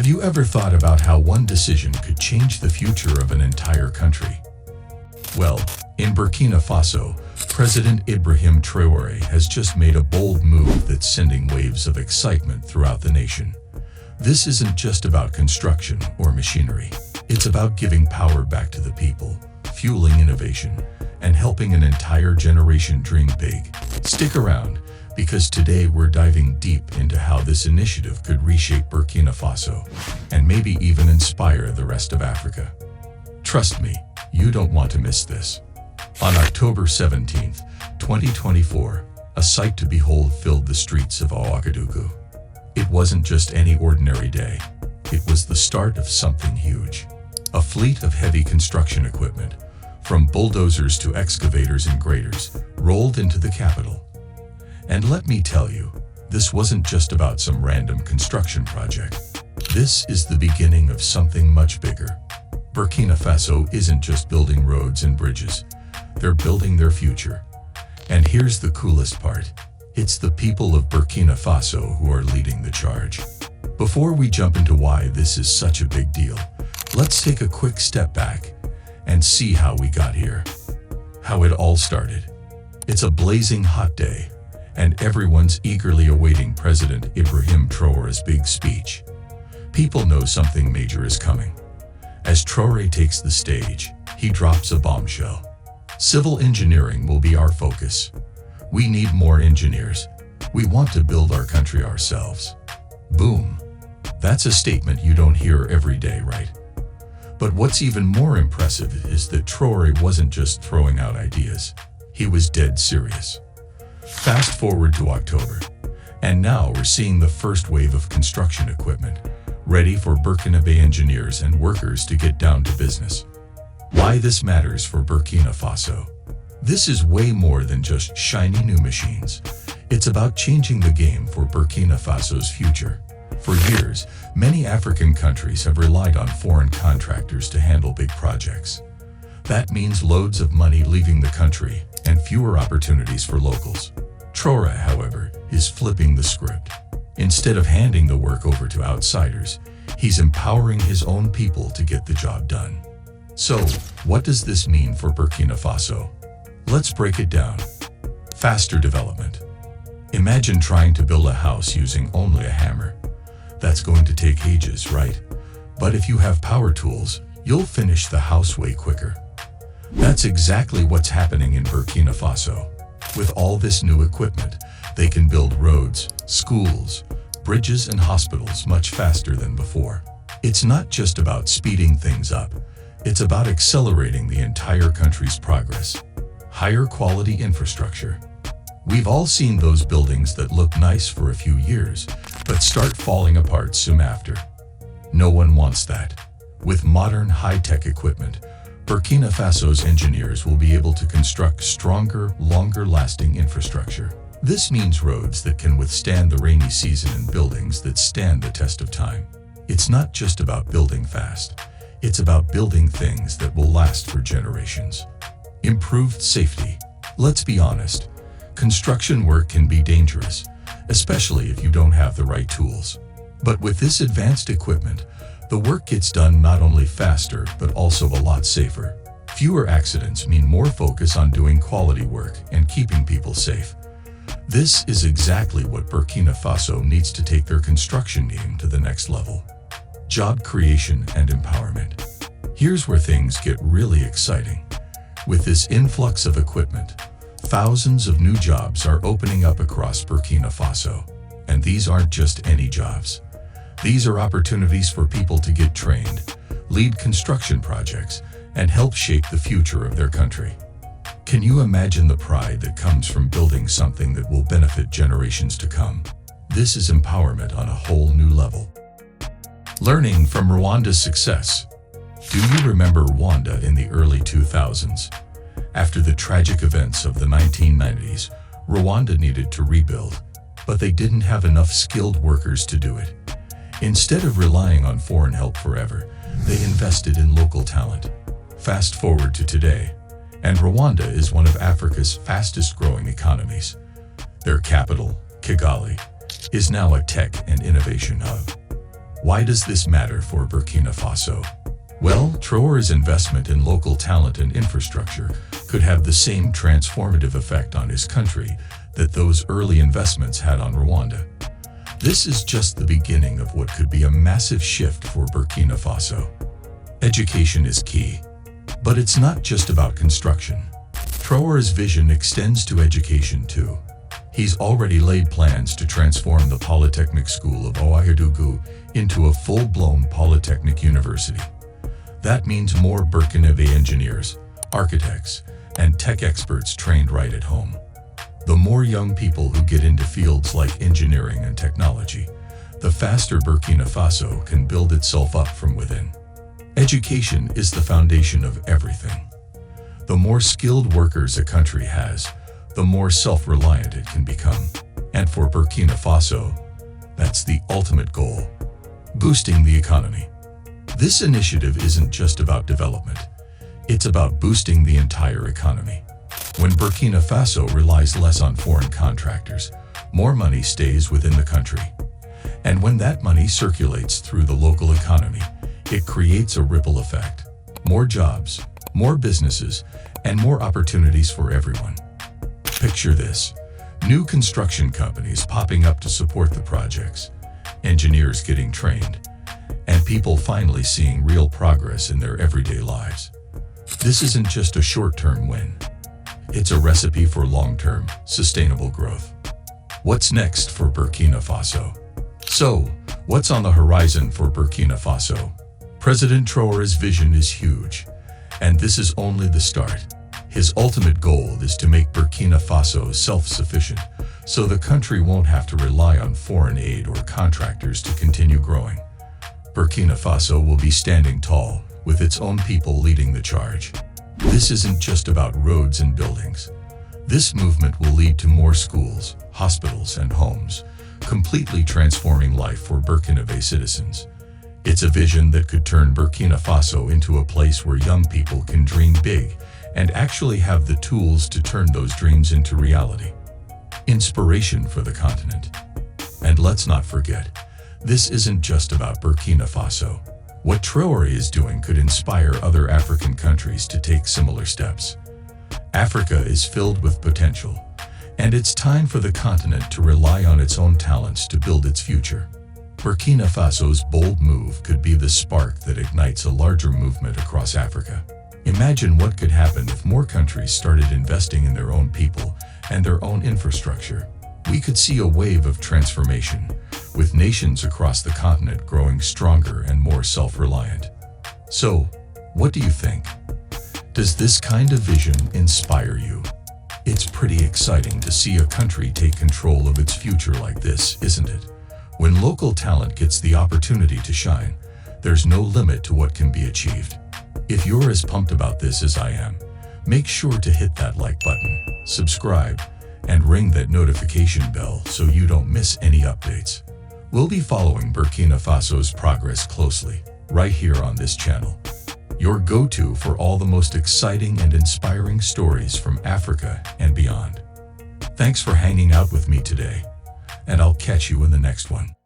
Have you ever thought about how one decision could change the future of an entire country? Well, in Burkina Faso, President Ibrahim Traore has just made a bold move that's sending waves of excitement throughout the nation. This isn't just about construction or machinery. It's about giving power back to the people, fueling innovation, and helping an entire generation dream big. Stick around, because today we're diving deep into how this initiative could reshape Burkina Faso and maybe even inspire the rest of Africa. Trust me, you don't want to miss this. On October 17, 2024, a sight to behold filled the streets of Ouagadougou. It wasn't just any ordinary day. It was the start of something huge. A fleet of heavy construction equipment, from bulldozers to excavators and graders, rolled into the capital. And let me tell you, this wasn't just about some random construction project. This is the beginning of something much bigger. Burkina Faso isn't just building roads and bridges. They're building their future. And here's the coolest part. It's the people of Burkina Faso who are leading the charge. Before we jump into why this is such a big deal, let's take a quick step back and see how we got here. How it all started. It's a blazing hot day, and everyone's eagerly awaiting President Ibrahim Traore's big speech. People know something major is coming. As Traore takes the stage, he drops a bombshell. Civil engineering will be our focus. We need more engineers. We want to build our country ourselves. Boom. That's a statement you don't hear every day, right? But what's even more impressive is that Traore wasn't just throwing out ideas. He was dead serious. Fast forward to October, and now we're seeing the first wave of construction equipment, ready for Burkinabe engineers and workers to get down to business. Why this matters for Burkina Faso? This is way more than just shiny new machines. It's about changing the game for Burkina Faso's future. For years, many African countries have relied on foreign contractors to handle big projects. That means loads of money leaving the country and fewer opportunities for locals. Traore, however, is flipping the script. Instead of handing the work over to outsiders, he's empowering his own people to get the job done. So, what does this mean for Burkina Faso? Let's break it down. Faster development. Imagine trying to build a house using only a hammer. That's going to take ages, right? But if you have power tools, you'll finish the house way quicker. That's exactly what's happening in Burkina Faso. With all this new equipment, they can build roads, schools, bridges, and hospitals much faster than before. It's not just about speeding things up. It's about accelerating the entire country's progress. Higher quality infrastructure. We've all seen those buildings that look nice for a few years, but start falling apart soon after. No one wants that. With modern high-tech equipment, Burkina Faso's engineers will be able to construct stronger, longer-lasting infrastructure. This means roads that can withstand the rainy season and buildings that stand the test of time. It's not just about building fast. It's about building things that will last for generations. Improved safety. Let's be honest. Construction work can be dangerous, especially if you don't have the right tools. But with this advanced equipment, the work gets done not only faster, but also a lot safer. Fewer accidents mean more focus on doing quality work and keeping people safe. This is exactly what Burkina Faso needs to take their construction game to the next level. Job creation and empowerment. Here's where things get really exciting. With this influx of equipment, thousands of new jobs are opening up across Burkina Faso. And these aren't just any jobs. These are opportunities for people to get trained, lead construction projects, and help shape the future of their country. Can you imagine the pride that comes from building something that will benefit generations to come? This is empowerment on a whole new level. Learning from Rwanda's success. Do you remember Rwanda in the early 2000s? After the tragic events of the 1990s, Rwanda needed to rebuild, but they didn't have enough skilled workers to do it. Instead of relying on foreign help forever, they invested in local talent. Fast forward to today, and Rwanda is one of Africa's fastest-growing economies. Their capital, Kigali, is now a tech and innovation hub. Why does this matter for Burkina Faso? Well, Traore's investment in local talent and infrastructure could have the same transformative effect on his country that those early investments had on Rwanda. This is just the beginning of what could be a massive shift for Burkina Faso. Education is key, but it's not just about construction. Traore's vision extends to education too. He's already laid plans to transform the Polytechnic School of Ouagadougou into a full-blown polytechnic university. That means more Burkinabe engineers, architects, and tech experts trained right at home. The more young people who get into fields like engineering and technology, the faster Burkina Faso can build itself up from within. Education is the foundation of everything. The more skilled workers a country has, the more self-reliant it can become. And for Burkina Faso, that's the ultimate goal: boosting the economy. This initiative isn't just about development, it's about boosting the entire economy. When Burkina Faso relies less on foreign contractors, more money stays within the country. And when that money circulates through the local economy, it creates a ripple effect. More jobs, more businesses, and more opportunities for everyone. Picture this: new construction companies popping up to support the projects, engineers getting trained, and people finally seeing real progress in their everyday lives. This isn't just a short-term win. It's a recipe for long-term, sustainable growth. What's next for Burkina Faso? So, what's on the horizon for Burkina Faso? President Traore's vision is huge, and this is only the start. His ultimate goal is to make Burkina Faso self-sufficient, so the country won't have to rely on foreign aid or contractors to continue growing. Burkina Faso will be standing tall, with its own people leading the charge. This isn't just about roads and buildings. This movement will lead to more schools, hospitals, and homes, completely transforming life for Burkinabe citizens. It's a vision that could turn Burkina Faso into a place where young people can dream big and actually have the tools to turn those dreams into reality. Inspiration for the continent. And let's not forget, this isn't just about Burkina Faso. What Traore is doing could inspire other African countries to take similar steps. Africa is filled with potential, and it's time for the continent to rely on its own talents to build its future. Burkina Faso's bold move could be the spark that ignites a larger movement across Africa. Imagine what could happen if more countries started investing in their own people and their own infrastructure. We could see a wave of transformation, with nations across the continent growing stronger and more self-reliant. So, what do you think? Does this kind of vision inspire you? It's pretty exciting to see a country take control of its future like this, isn't it? When local talent gets the opportunity to shine, there's no limit to what can be achieved. If you're as pumped about this as I am, make sure to hit that like button, subscribe, and ring that notification bell so you don't miss any updates. We'll be following Burkina Faso's progress closely, right here on this channel. Your go-to for all the most exciting and inspiring stories from Africa and beyond. Thanks for hanging out with me today, and I'll catch you in the next one.